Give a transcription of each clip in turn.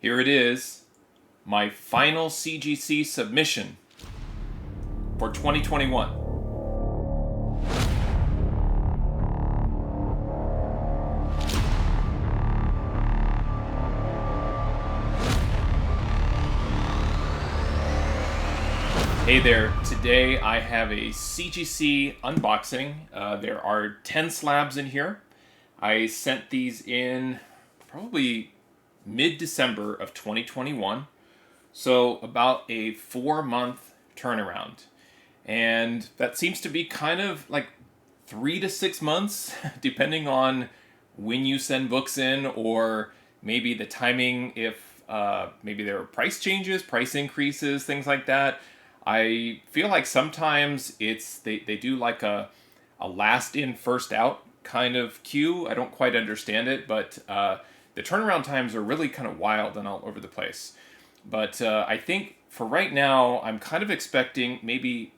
Here it is, my final CGC submission for 2021. Hey there, today I have a CGC unboxing. There are 10 slabs in here. I sent these in probably mid-December of 2021, so about a 4-month turnaround. And that seems to be kind of like 3 to 6 months, depending on when you send books in, or maybe the timing, if maybe there are price changes, price increases, things like that. I feel like sometimes they do like a last in, first out kind of queue. I don't quite understand it, but the turnaround times are really kind of wild and all over the place. But I think for right now, I'm kind of expecting maybe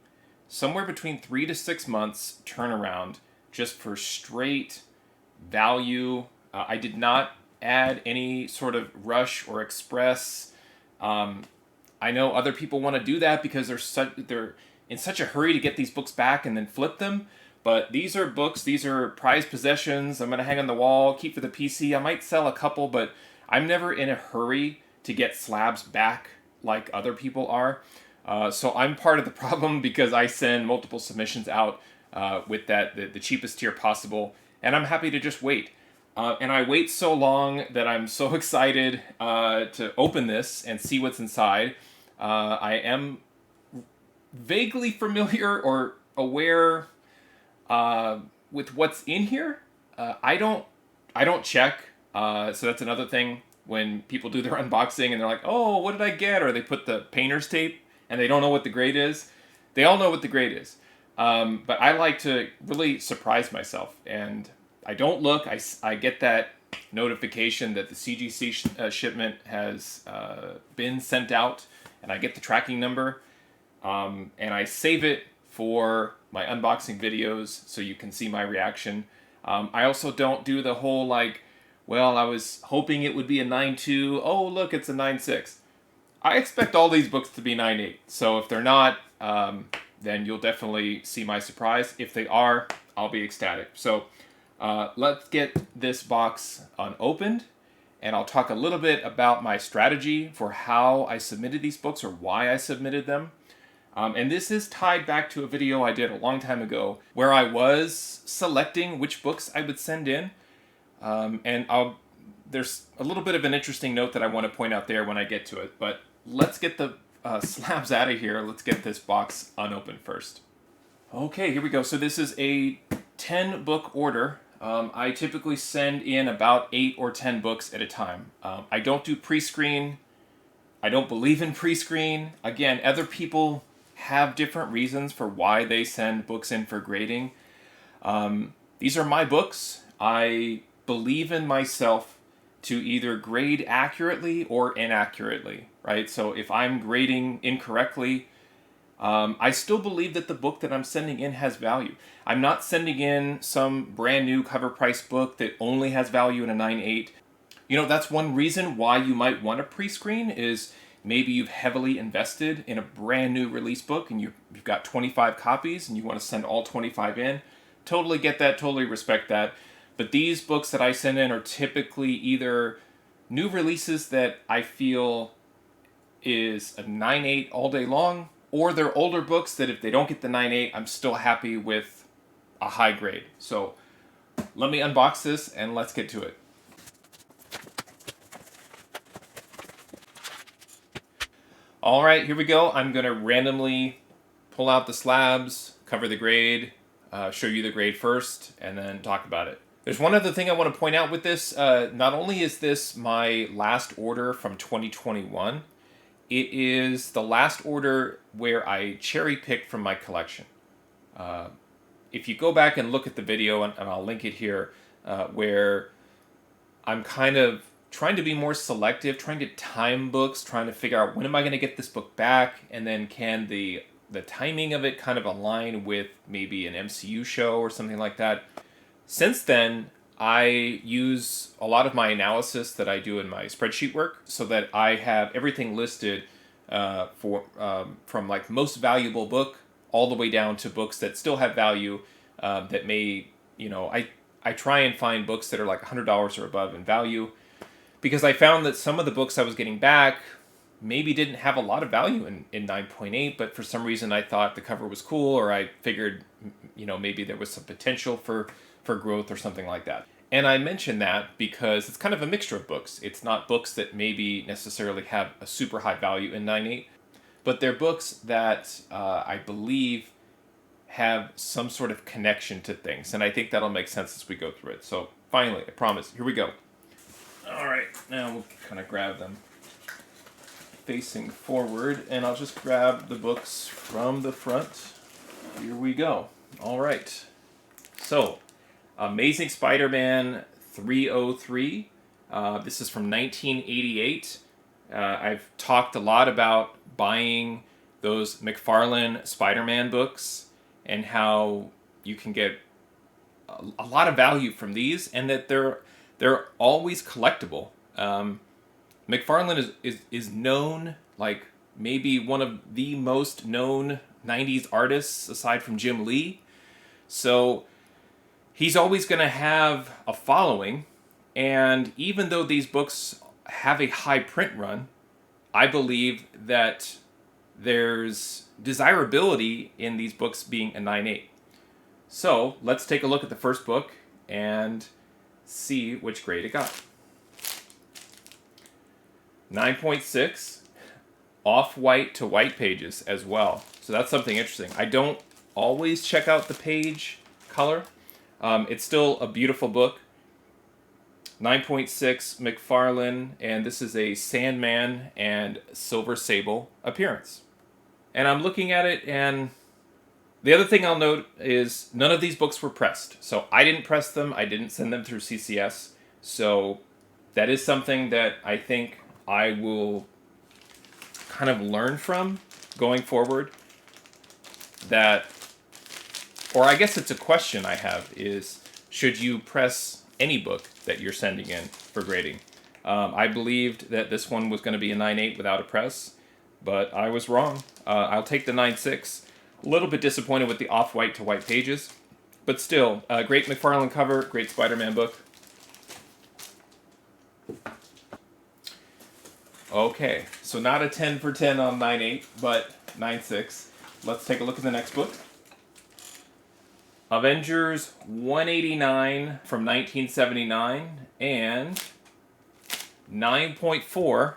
somewhere between 3 to 6 months turnaround just for straight value. I did not add any sort of rush or express. I know other people want to do that because they're in such a hurry to get these books back and then flip them. But these are books, these are prized possessions. I'm going to hang on the wall, keep for the PC. I might sell a couple, but I'm never in a hurry to get slabs back like other people are. So I'm part of the problem because I send multiple submissions out with the cheapest tier possible. And I'm happy to just wait. And I wait so long that I'm so excited to open this and see what's inside. I am vaguely familiar or aware with what's in here. I don't check. So that's another thing when people do their unboxing and they're like, "Oh, what did I get?" Or they put the painter's tape and they don't know what the grade is. They all know what the grade is. But I like to really surprise myself, and I don't look. I get that notification that the CGC shipment has been sent out, and I get the tracking number, and I save it for my unboxing videos so you can see my reaction. I also don't do the whole like, well, I was hoping it would be a 9.2. Oh, look, it's a 9.6. I expect all these books to be 9.8. So if they're not, then you'll definitely see my surprise. If they are, I'll be ecstatic. So let's get this box unopened, and I'll talk a little bit about my strategy for how I submitted these books or why I submitted them. And this is tied back to a video I did a long time ago where I was selecting which books I would send in. There's a little bit of an interesting note that I want to point out there when I get to it. But let's get the slabs out of here. Let's get this box unopened first. Okay, here we go. So this is a 10 book order. I typically send in about 8 or 10 books at a time. I don't do pre-screen. I don't believe in pre-screen. Again, other people have different reasons for why they send books in for grading. These are my books. I believe in myself to either grade accurately or inaccurately, right? So if I'm grading incorrectly, I still believe that the book that I'm sending in has value. I'm not sending in some brand new cover price book that only has value in a 9.8. You know, that's one reason why you might want a pre-screen is maybe you've heavily invested in a brand new release book and you've got 25 copies and you want to send all 25 in. Totally get that, totally respect that. But these books that I send in are typically either new releases that I feel is a 9.8 all day long, or they're older books that if they don't get the 9.8, I'm still happy with a high grade. So let me unbox this and let's get to it. All right, here we go. I'm going to randomly pull out the slabs, cover the grade, show you the grade first, and then talk about it. There's one other thing I want to point out with this. Not only is this my last order from 2021, it is the last order where I cherry-picked from my collection. If you go back and look at the video, and I'll link it here, where I'm kind of trying to be more selective, trying to time books, trying to figure out when am I going to get this book back, and then can the timing of it kind of align with maybe an MCU show or something like that. Since then, I use a lot of my analysis that I do in my spreadsheet work so that I have everything listed from like most valuable book all the way down to books that still have value that may, I try and find books that are like $100 or above in value, because I found that some of the books I was getting back maybe didn't have a lot of value in 9.8, but for some reason I thought the cover was cool, or I figured, maybe there was some potential for growth or something like that. And I mention that because it's kind of a mixture of books. It's not books that maybe necessarily have a super high value in 9.8, but they're books that I believe have some sort of connection to things. And I think that'll make sense as we go through it. So finally, I promise, here we go. All right, now we'll kind of grab them facing forward, and I'll just grab the books from the front. Here we go. All right. So, Amazing Spider-Man 303. This is from 1988. I've talked a lot about buying those McFarlane Spider-Man books and how you can get a lot of value from these, and that they're always collectible. McFarlane is known, like maybe one of the most known 90s artists aside from Jim Lee. So he's always going to have a following, and even though these books have a high print run, I believe that there's desirability in these books being a 9.8. So let's take a look at the first book and see which grade it got. 9.6, off-white to white pages as well. So that's something interesting. I don't always check out the page color. It's still a beautiful book. 9.6 McFarlane, and this is a Sandman and Silver Sable appearance. And I'm looking at it, and the other thing I'll note is none of these books were pressed. So I didn't press them. I didn't send them through CCS. So that is something that I think I will kind of learn from going forward. That, or I guess it's a question I have, is should you press any book that you're sending in for grading? I believed that this one was going to be a 9.8 without a press, but I was wrong. I'll take the 9.6. A little bit disappointed with the off-white to white pages, but still, great McFarlane cover, great Spider-Man book. Okay, so not a 10 for 10 on 9.8, but 9.6. Let's take a look at the next book. Avengers 189 from 1979, and 9.4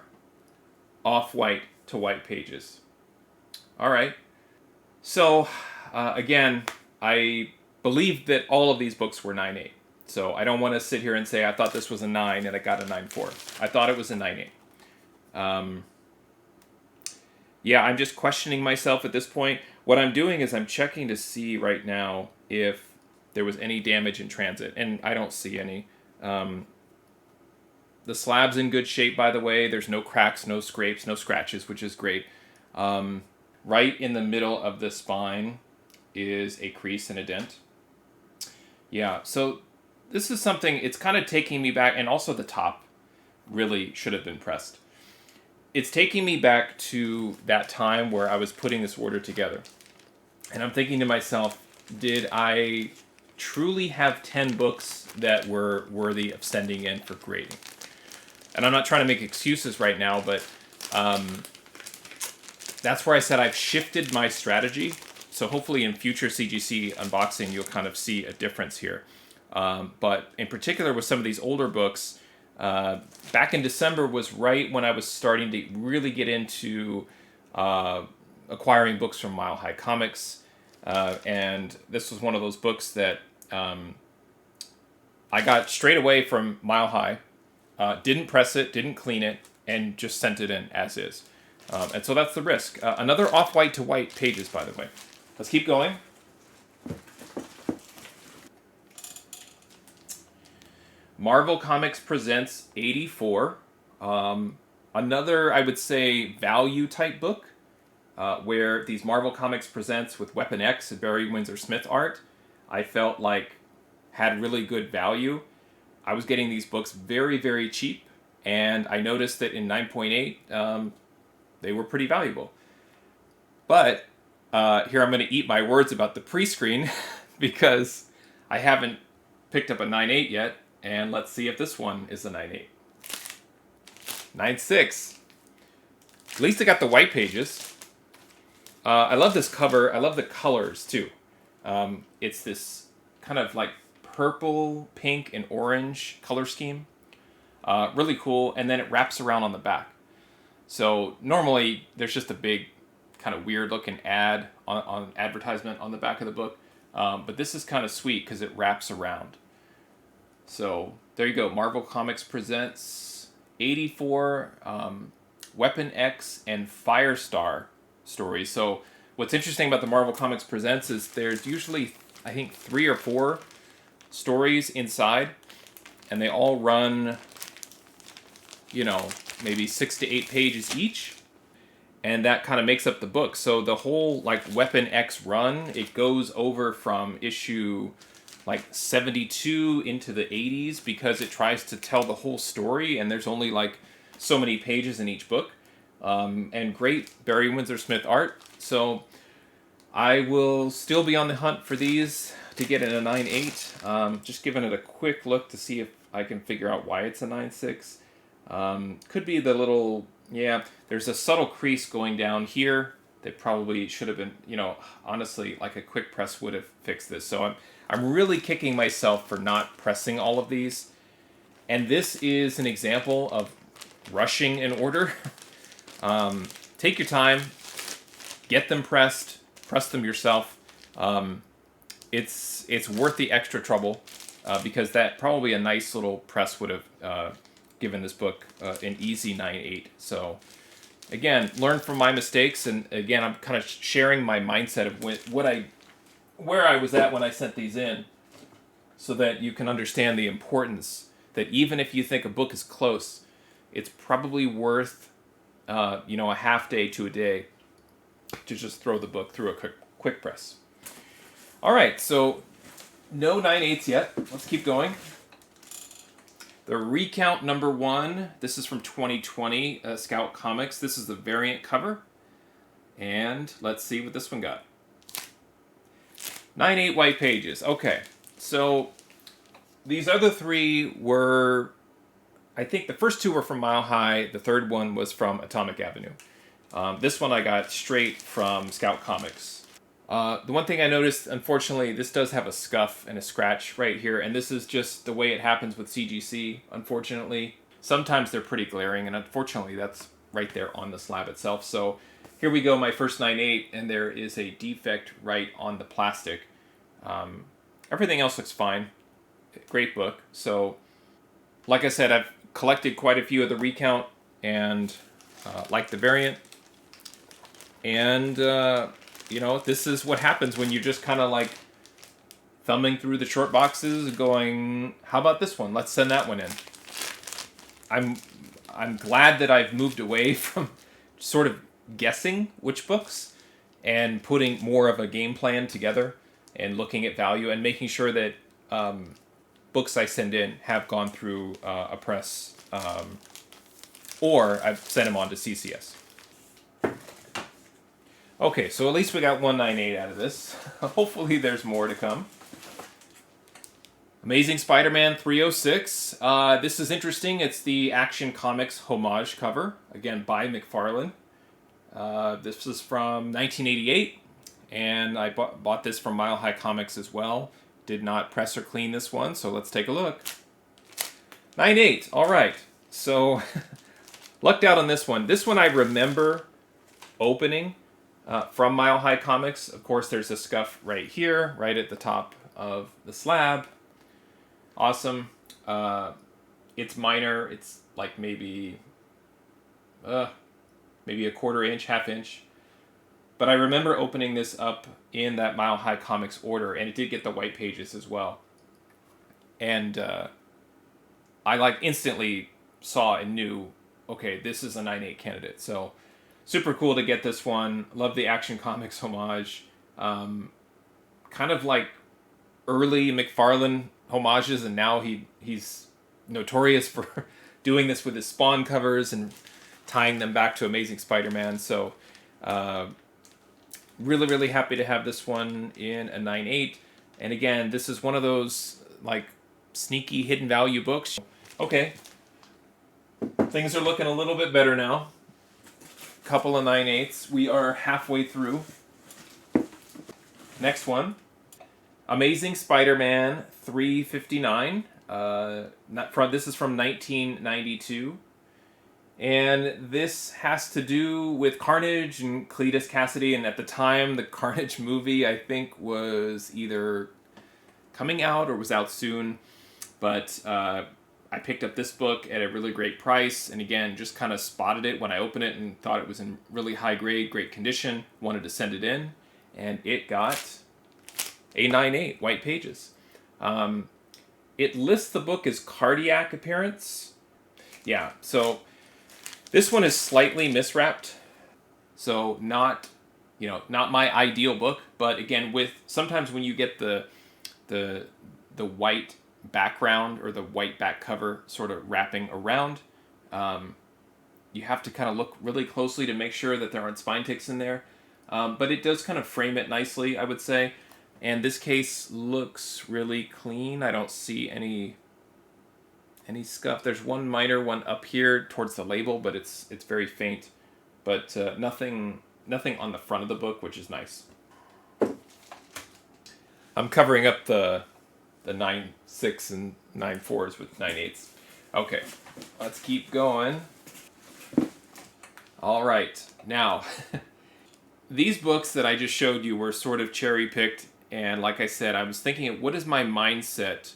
off-white to white pages. All right. So, again, I believe that all of these books were 9.8. So I don't want to sit here and say I thought this was a 9 and I got a 9.4. I thought it was a 9.8. Yeah, I'm just questioning myself at this point. What I'm doing is I'm checking to see right now if there was any damage in transit, and I don't see any. The slab's in good shape, by the way. There's no cracks, no scrapes, no scratches, which is great. Right in the middle of the spine is a crease and a dent. Yeah, so this is something, it's kind of taking me back, and also the top really should have been pressed. It's taking me back to that time where I was putting this order together. And I'm thinking to myself, did I truly have 10 books that were worthy of sending in for grading? And I'm not trying to make excuses right now, but that's where I said I've shifted my strategy. So hopefully in future CGC unboxing, you'll kind of see a difference here. But in particular with some of these older books, back in December was right when I was starting to really get into acquiring books from Mile High Comics. And this was one of those books that I got straight away from Mile High, didn't press it, didn't clean it, and just sent it in as is. And so that's the risk. Another off-white to white pages, by the way. Let's keep going. Marvel Comics Presents 84. Another, I would say, value type book, where these Marvel Comics Presents with Weapon X and Barry Windsor Smith art, I felt like had really good value. I was getting these books very, very cheap, and I noticed that in 9.8, they were pretty valuable. But here I'm going to eat my words about the pre-screen because I haven't picked up a 9.8 yet, and let's see if this one is a 9.8. 9.6. At least I got the white pages. I love this cover. I love the colors too. It's this kind of like purple, pink, and orange color scheme. Really cool. And then it wraps around on the back. So normally there's just a big kind of weird looking ad on advertisement on the back of the book. But this is kind of sweet because it wraps around. So there you go. Marvel Comics presents 84 Weapon X and Firestar stories. So what's interesting about the Marvel Comics Presents is there's usually, I think, 3 or 4 stories inside, and they all run, maybe 6 to 8 pages each, and that kind of makes up the book. So the whole like Weapon X run, it goes over from issue like 72 into the 80s because it tries to tell the whole story, and there's only like so many pages in each book. And great Barry Windsor Smith art. So I will still be on the hunt for these to get in a 9.8. Just giving it a quick look to see if I can figure out why it's a 9.6. Could be the little, there's a subtle crease going down here that probably should have been, honestly, like a quick press would have fixed this. So I'm really kicking myself for not pressing all of these. And this is an example of rushing an order. Take your time, get them press them yourself. It's worth the extra trouble because that probably a nice little press would have given this book an easy 9.8. So again, learn from my mistakes, and again, I'm kind of sharing my mindset of where I was at when I sent these in, so that you can understand the importance that even if you think a book is close, it's probably worth a half day to a day to just throw the book through a quick press. All right, so no 9.8s yet. Let's keep going. The Recount #1. This is from 2020 Scout Comics. This is the variant cover. And let's see what this one got. 9.8 white pages. Okay, so these other 3 were, I think the first 2 were from Mile High. The third one was from Atomic Avenue. This one I got straight from Scout Comics. The one thing I noticed, unfortunately, this does have a scuff and a scratch right here, and this is just the way it happens with CGC, unfortunately. Sometimes they're pretty glaring, and unfortunately that's right there on the slab itself. So here we go, my first 9.8, and there is a defect right on the plastic. Everything else looks fine. Great book. So, like I said, I've collected quite a few of the Recount and like the variant. And, this is what happens when you're just kind of like thumbing through the short boxes going, how about this one? Let's send that one in. I'm glad that I've moved away from sort of guessing which books and putting more of a game plan together and looking at value and making sure that books I send in have gone through a press, or I've sent them on to CCS. Okay, so at least we got 198 out of this. Hopefully there's more to come. Amazing Spider-Man 306. This is interesting. It's the Action Comics homage cover, again by McFarlane. This is from 1988, and I bought this from Mile High Comics as well. Did not press or clean this one, so let's take a look. 9.8, all right. So, lucked out on this one. This one I remember opening from Mile High Comics. Of course, there's a scuff right here, right at the top of the slab. Awesome. It's minor. It's like maybe a quarter inch, half inch. But I remember opening this up in that Mile High Comics order, and it did get the white pages as well. And I like instantly saw and knew, okay, this is a 9.8 candidate. So super cool to get this one. Love the Action Comics homage. Kind of like early McFarlane homages, and now he's notorious for doing this with his Spawn covers and tying them back to Amazing Spider-Man. So really, really happy to have this one in a 9.8. And again, this is one of those like sneaky hidden value books. Okay, things are looking a little bit better now. Couple of 9.8s. We are halfway through. Next one, Amazing Spider-Man 359. This is from 1992. And this has to do with Carnage and Cletus Cassidy. And at the time, the Carnage movie, I think, was either coming out or was out soon. But I picked up this book at a really great price. And again, just kind of spotted it when I opened it and thought it was in really high grade, great condition. Wanted to send it in. And it got a 9.8, white pages. It lists the book as cardiac appearance. Yeah, so this one is slightly miswrapped. So not my ideal book, but again, with sometimes when you get the white background or the white back cover sort of wrapping around, you have to kind of look really closely to make sure that there aren't spine ticks in there. But it does kind of frame it nicely, I would say. And this case looks really clean. I don't see any scuff. There's one minor one up here towards the label, but it's very faint. But nothing on the front of the book, which is nice. I'm covering up the 9.6 and 9.4s with 9.8s. Okay, let's keep going. All right, now these books that I just showed you were sort of cherry-picked. And like I said, I was thinking, what is my mindset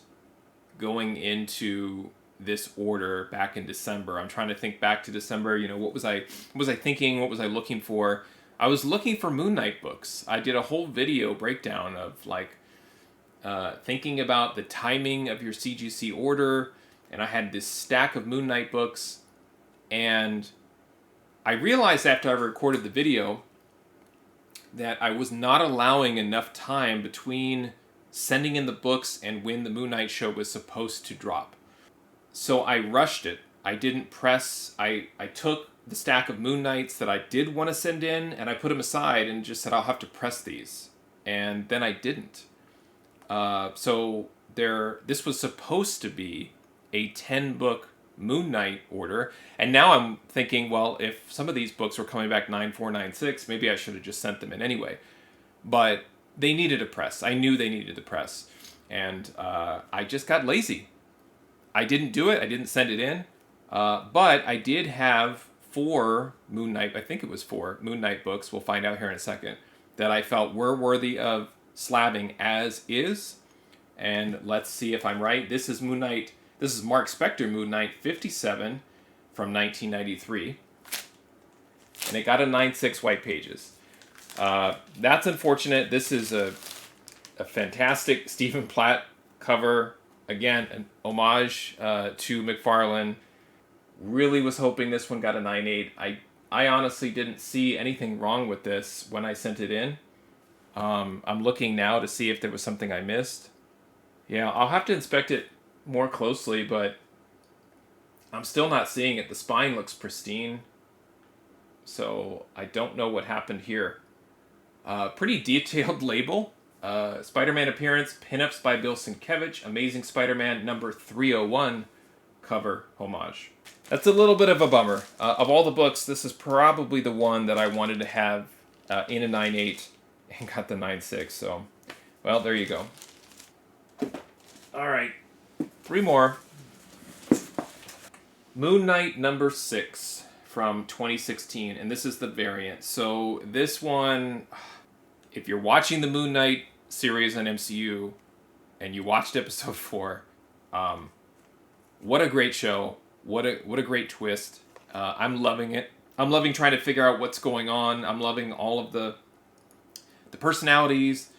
going into this order back in December? I'm trying to think back to December. What was I thinking? What was I looking for? I was looking for Moon Knight books. I did a whole video breakdown of thinking about the timing of your CGC order, and I had this stack of Moon Knight books, and I realized after I recorded the video that I was not allowing enough time between sending in the books and when the Moon Knight show was supposed to drop. So I rushed it. I didn't press. I took the stack of Moon Knights that I did want to send in and I put them aside and just said, I'll have to press these. And then I didn't. This was supposed to be a 10-book Moon Knight order, and now I'm thinking, well, if some of these books were coming back 9.4, 9.6, maybe I should have just sent them in anyway. But they needed a press. I knew they needed the press, and I just got lazy. I didn't do it. I didn't send it in, but I did have 4 Moon Knight. I think it was 4 Moon Knight books. We'll find out here in a second that I felt were worthy of slabbing as is, and let's see if I'm right. This is Moon Knight. This is Marc Spector Moon Knight 57 from 1993. And it got a 9.6 white pages. That's unfortunate. This is a fantastic Stephen Platt cover. Again, an homage to McFarlane. Really was hoping this one got a 9.8. I honestly didn't see anything wrong with this when I sent it in. I'm looking now to see if there was something I missed. Yeah, I'll have to inspect it more closely, but I'm still not seeing it. The spine looks pristine, so I don't know what happened here. Pretty detailed label. Spider-Man appearance, pinups by Bill Sienkiewicz, Amazing Spider-Man number 301 cover homage. That's a little bit of a bummer. Of all the books, this is probably the one that I wanted to have in a 9.8 and got the 9.6, so, well, there you go. All right. 3 more. Moon Knight number 6 from 2016, and this is the variant. So this one, if you're watching the Moon Knight series on MCU and you watched episode 4, what a great show. What a great twist. I'm loving it. I'm loving trying to figure out what's going on. I'm loving all of the personalities,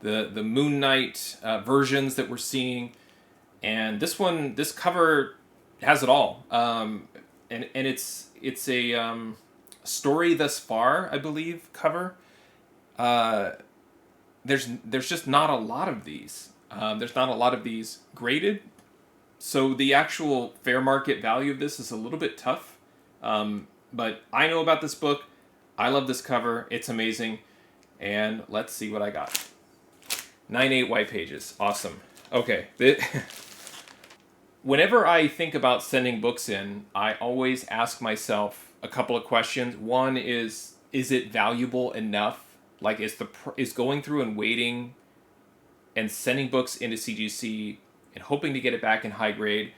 the Moon Knight versions that we're seeing. And this cover has it all, and it's a story thus far, I believe, cover. There's just not a lot of these. There's not a lot of these graded, So the actual fair market value of this is a little bit tough. But I know about this book. I love this cover. It's amazing. And let's see what I got. 9/8 white pages. Awesome. Okay. Whenever I think about sending books in, I always ask myself a couple of questions. One is it valuable enough? Like, is going through and waiting and sending books into CGC and hoping to get it back in high grade,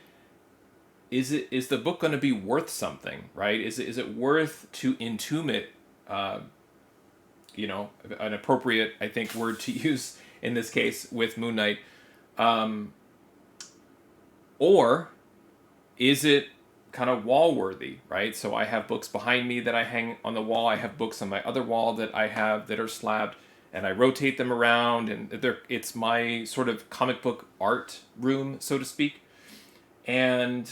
is the book going to be worth something, right? Is it worth to entomb it? An appropriate, I think, word to use in this case with Moon Knight, or is it kind of wall worthy, right? So I have books behind me that I hang on the wall. I have books on my other wall that I have that are slabbed, and I rotate them around, and it's my sort of comic book art room, so to speak. And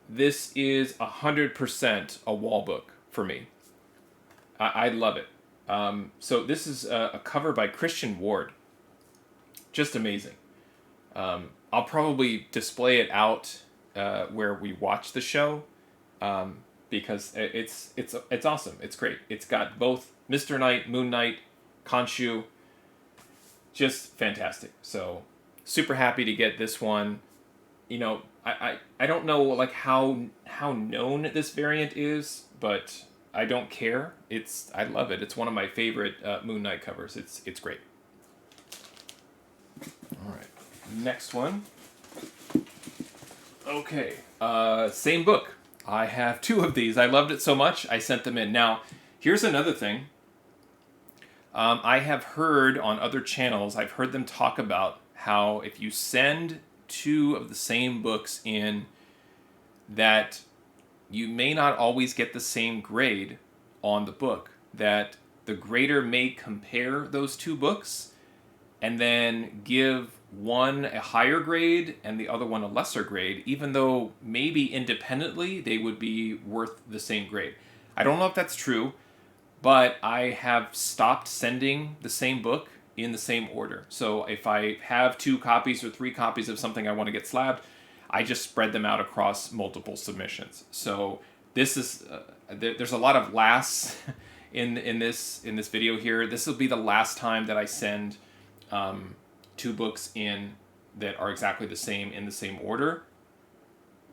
this is 100% a wall book for me. I love it. So this is a cover by Christian Ward. Just amazing. I'll probably display it out where we watch the show, because it's awesome. It's great. It's got both Mr. Knight, Moon Knight, Khonshu. Just fantastic. So super happy to get this one. I don't know like how known this variant is, but I don't care. I love it. It's one of my favorite Moon Knight covers. It's great. All right, next one. Okay, same book. I have 2 of these. I loved it so much, I sent them in. Now, here's another thing. I have heard on other channels, I've heard them talk about how if you send 2 of the same books in, that you may not always get the same grade on the book, that the grader may compare those 2 books and then give one a higher grade and the other one a lesser grade, even though maybe independently they would be worth the same grade. I don't know if that's true, but I have stopped sending the same book in the same order. So if I have 2 copies or 3 copies of something I want to get slabbed, I just spread them out across multiple submissions. So this is there's a lot of lasts in this video here. This will be the last time that I send 2 books in that are exactly the same in the same order.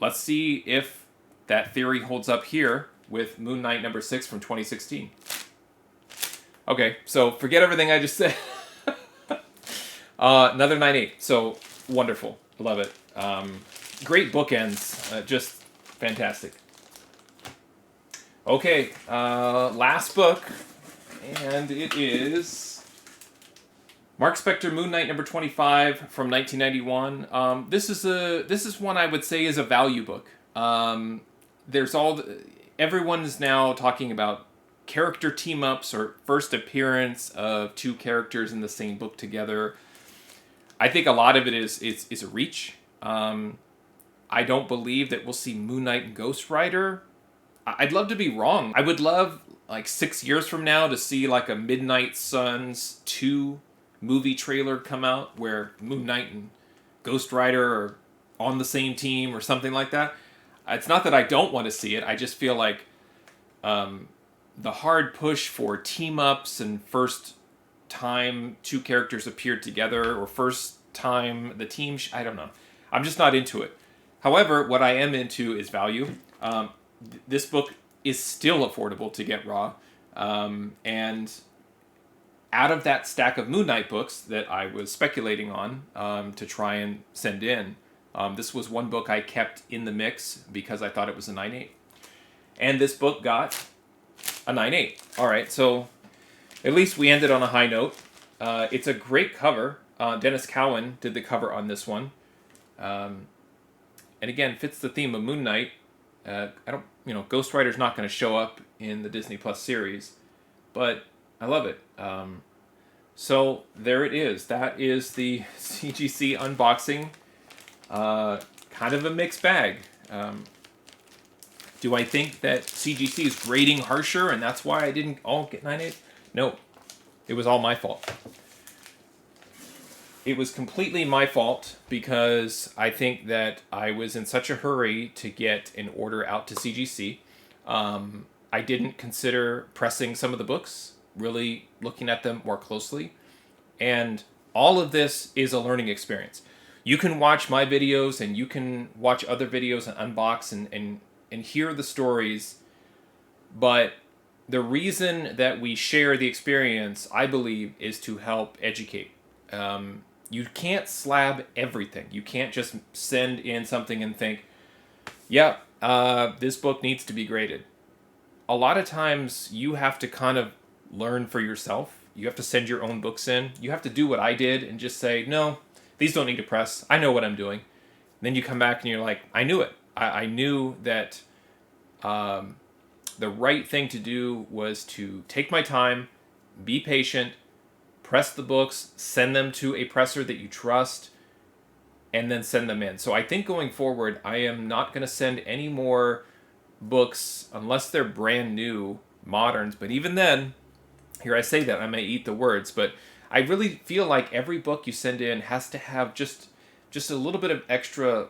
Let's see if that theory holds up here with Moon Knight number 6 from 2016. Okay, so forget everything I just said. Another 9/8. So wonderful. Love it. Great bookends. Just fantastic. Okay, last book, and it is Marc Spector Moon Knight number 25 from 1991. This is one I would say is a value book. Everyone is now talking about character team-ups or first appearance of 2 characters in the same book together. I think a lot of it is a reach. I don't believe that we'll see Moon Knight and Ghost Rider. I'd love to be wrong. I would love, like 6 years from now, to see like a Midnight Suns 2 movie trailer come out where Moon Knight and Ghost Rider are on the same team or something like that. It's not that I don't want to see it. I just feel like the hard push for team-ups and first time 2 characters appeared together, or first time the team... I don't know. I'm just not into it. However, what I am into is value. This book is still affordable to get raw. And out of that stack of Moon Knight books that I was speculating on to try and send in, this was one book I kept in the mix because I thought it was a 9/8. And this book got a 9/8. All right, so at least we ended on a high note. It's a great cover. Dennis Cowan did the cover on this one. And again, fits the theme of Moon Knight. Ghost Rider's not going to show up in the Disney Plus series, but I love it. So there it is. That is the CGC unboxing. Kind of a mixed bag. Do I think that CGC is grading harsher and that's why I didn't all get 9/8? No. It was all my fault. it was completely my fault because I think that I was in such a hurry to get an order out to CGC. I didn't consider pressing some of the books, really looking at them more closely. And all of this is a learning experience. You can watch my videos and you can watch other videos and unbox and hear the stories, but the reason that we share the experience, I believe, is to help educate. You can't slab everything. You can't just send in something and think, yeah, this book needs to be graded. A lot of times you have to kind of learn for yourself. You have to send your own books in. You have to do what I did and just say, no, these don't need to press. I know what I'm doing. And then you come back and you're like, I knew it. I knew that the right thing to do was to take my time, be patient, press the books, send them to a presser that you trust, and then send them in. So I think going forward, I am not going to send any more books unless they're brand new moderns. But even then, here I say that, I may eat the words, but I really feel like every book you send in has to have just a little bit of extra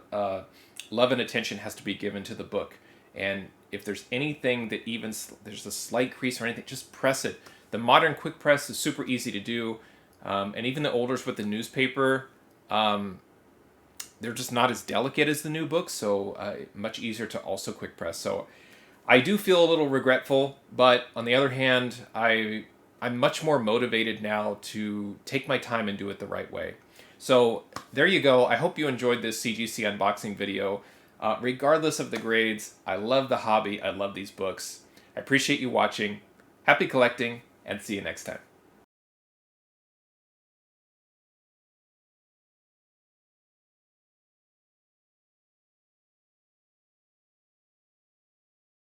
love and attention has to be given to the book. And if there's anything that even there's a slight crease or anything, just press it. The modern quick press is super easy to do, and even the olders with the newspaper, they're just not as delicate as the new books, so much easier to also quick press. So I do feel a little regretful, but on the other hand, I'm much more motivated now to take my time and do it the right way. So there you go. I hope you enjoyed this CGC unboxing video. Regardless of the grades, I love the hobby. I love these books. I appreciate you watching. Happy collecting, and see you next time.